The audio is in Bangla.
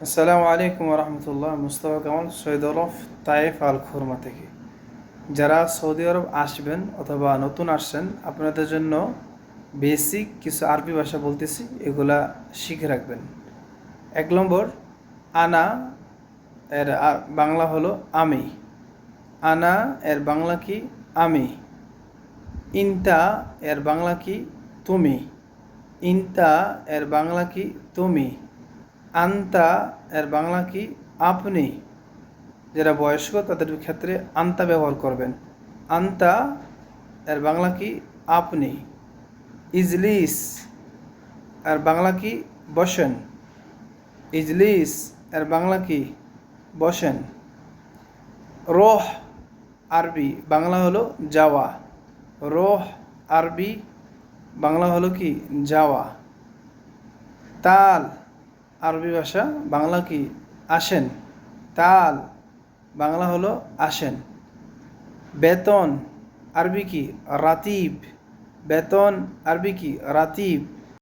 আসসালামু আলাইকুম রহমতুল্লাহ। মুস্তফা কামাল, সৈয়দ আরব, তাইফ আল খুরমা থেকে। যারা সৌদি আরব আসবেন অথবা নতুন আসছেন, আপনাদের জন্য বেসিক কিছু আরবি ভাষা বলতেছি, এগুলা শিখে রাখবেন। 1 নম্বর, আনা এর বাংলা হলো আমি। আনা এর বাংলা কি? আমি। ইনতা এর বাংলা কি? তুমি। ইনতা এর বাংলা কি? তুমি। আন্তা এর বাংলা কি? আপনি। যারা বয়স্ক তাদের ক্ষেত্রে আন্তা ব্যবহার করবেন। আন্তা এর বাংলা কি? আপনি। ইজলিস এর বাংলা কি? বসেন। ইজলিস এর বাংলা কি? বসেন। রোহ আরবি বাংলা হলো যাওয়া। রোহ আরবি বাংলা হলো কি? যাওয়া। তাল আরবি ভাষা বাংলা কি? আসেন। তাল বাংলা হলো আসেন। বেতন আরবি কি? রাতিব। বেতন আরবি কি? রাতিব।